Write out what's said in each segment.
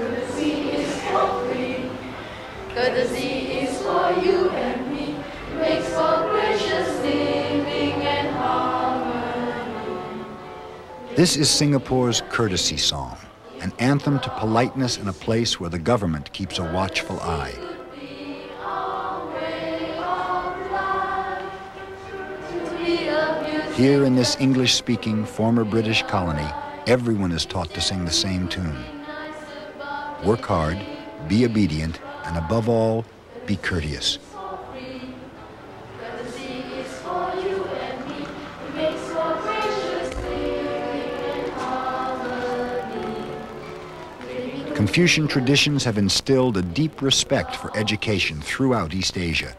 Courtesy is for free. Courtesy is for you and me. Makes for gracious living and harmony. This is Singapore's courtesy song, an anthem to politeness in a place where the government keeps a watchful eye. Here in this English-speaking former British colony, everyone is taught to sing the same tune. Work hard, be obedient, and above all, be courteous. Confucian traditions have instilled a deep respect for education throughout East Asia.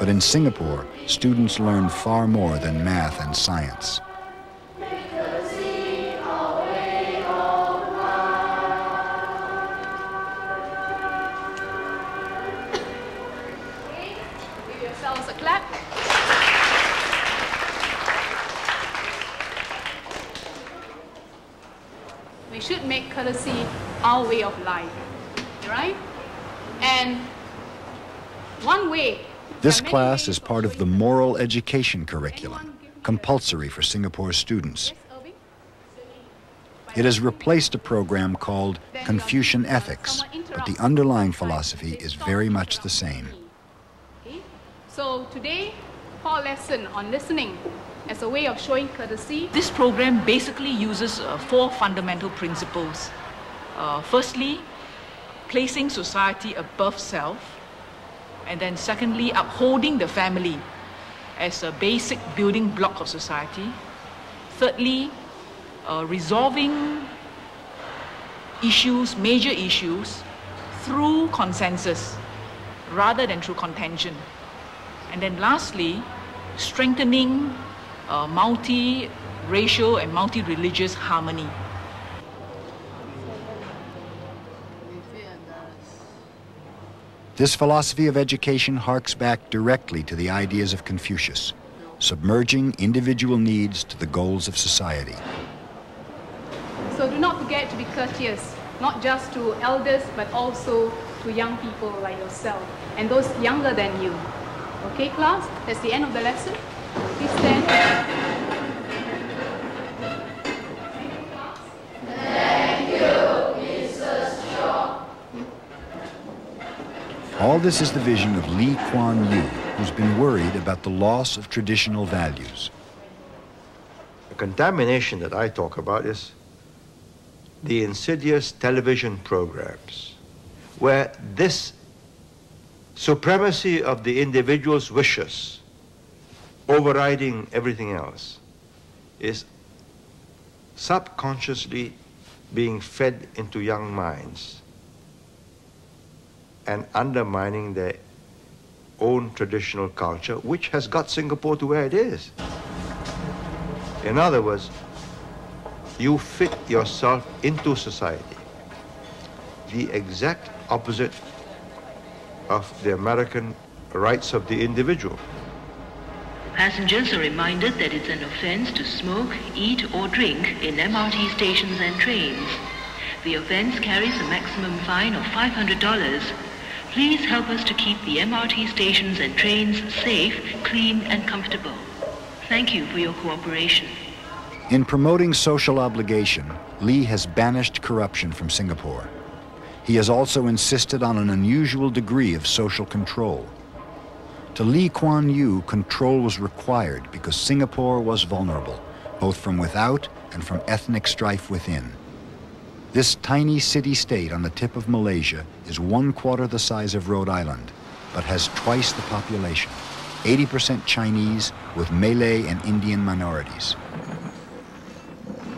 But in Singapore, students learn far more than math and science. Give yourselves a clap. We should make courtesy our way of life, right? And one way. This class is part of the moral education curriculum, compulsory for Singapore students. It has replaced a program called Confucian Ethics, but the underlying philosophy is very much the same. So today, for a lesson on listening as a way of showing courtesy. This program basically uses 4 fundamental principles. Firstly, placing society above self. And then secondly, upholding the family as a basic building block of society. Thirdly, resolving issues, major issues, through consensus rather than through contention. And then lastly, strengthening multi-racial and multi-religious harmony. This philosophy of education harks back directly to the ideas of Confucius, submerging individual needs to the goals of society. So do not forget to be courteous, not just to elders, but also to young people like yourself, and those younger than you. Okay, class? That's the end of the lesson. Please stand. Thank you, Mrs. Shaw. All this is the vision of Lee Kuan Yew, who's been worried about the loss of traditional values. The contamination that I talk about is the insidious television programs, where this supremacy of the individual's wishes overriding everything else is subconsciously being fed into young minds and undermining their own traditional culture, which has got Singapore to where it is. In other words, you fit yourself into society, the exact opposite of the American rights of the individual. Passengers are reminded that it's an offense to smoke, eat, or drink in MRT stations and trains. The offense carries a maximum fine of $500. Please help us to keep the MRT stations and trains safe, clean, and comfortable. Thank you for your cooperation. In promoting social obligation, Lee has banished corruption from Singapore. He has also insisted on an unusual degree of social control. To Lee Kuan Yew, control was required because Singapore was vulnerable, both from without and from ethnic strife within. This tiny city-state on the tip of Malaysia is 1/4 the size of Rhode Island, but has twice the population, 80% Chinese with Malay and Indian minorities.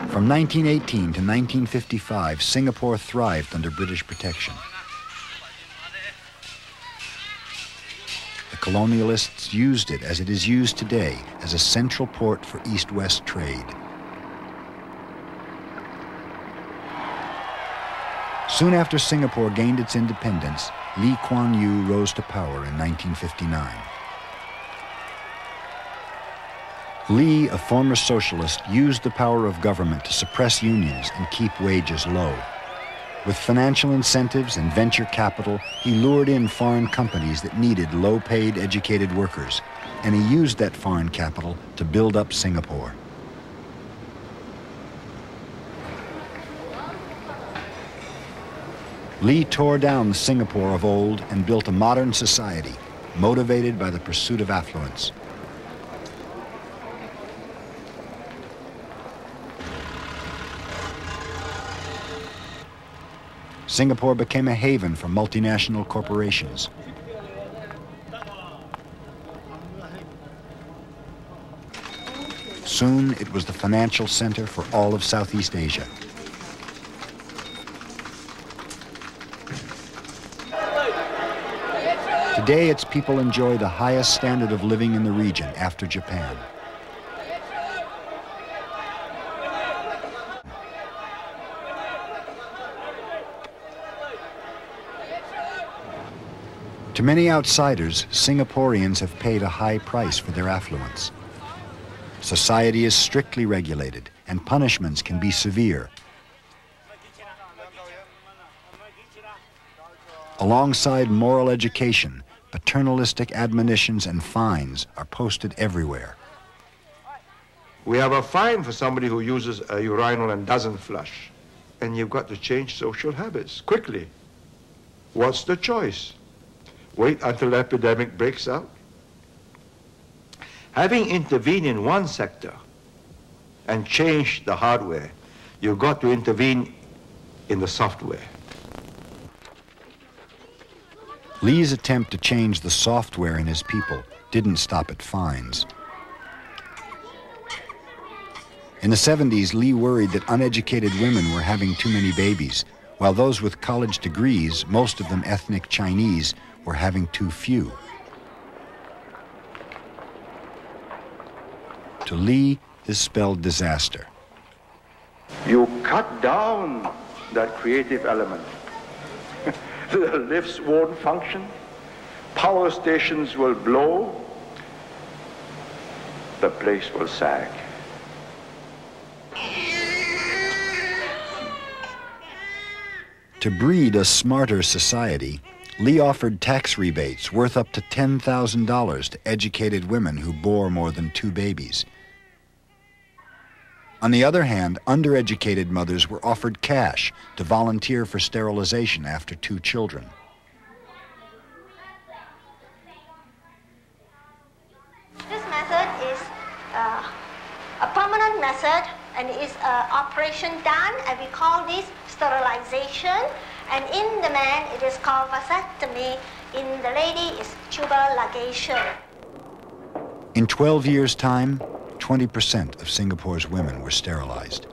From 1918 to 1955, Singapore thrived under British protection. The colonialists used it as it is used today, as a central port for East-West trade. Soon after Singapore gained its independence, Lee Kuan Yew rose to power in 1959. Lee, a former socialist, used the power of government to suppress unions and keep wages low. With financial incentives and venture capital, he lured in foreign companies that needed low-paid, educated workers, and he used that foreign capital to build up Singapore. Lee tore down the Singapore of old and built a modern society, motivated by the pursuit of affluence. Singapore became a haven for multinational corporations. Soon, it was the financial center for all of Southeast Asia. Today, its people enjoy the highest standard of living in the region after Japan. To many outsiders, Singaporeans have paid a high price for their affluence. Society is strictly regulated, and punishments can be severe. Alongside moral education, paternalistic admonitions and fines are posted everywhere. We have a fine for somebody who uses a urinal and doesn't flush. And you've got to change social habits quickly. What's the choice? Wait until the epidemic breaks out? Having intervened in one sector and changed the hardware, you've got to intervene in the software. Lee's attempt to change the software in his people didn't stop at fines. In the 70s, Lee worried that uneducated women were having too many babies, while those with college degrees, most of them ethnic Chinese, were having too few. To Lee, this spelled disaster. You cut down that creative element. The lifts won't function, power stations will blow, the place will sag. To breed a smarter society, Lee offered tax rebates worth up to $10,000 to educated women who bore more than 2 babies. On the other hand, undereducated mothers were offered cash to volunteer for sterilization after 2 children. This method is a permanent method, and it is operation done, and we call this sterilization. And in the man, it is called vasectomy. In the lady, it's tubal ligation. In 12 years' time, 20% of Singapore's women were sterilized.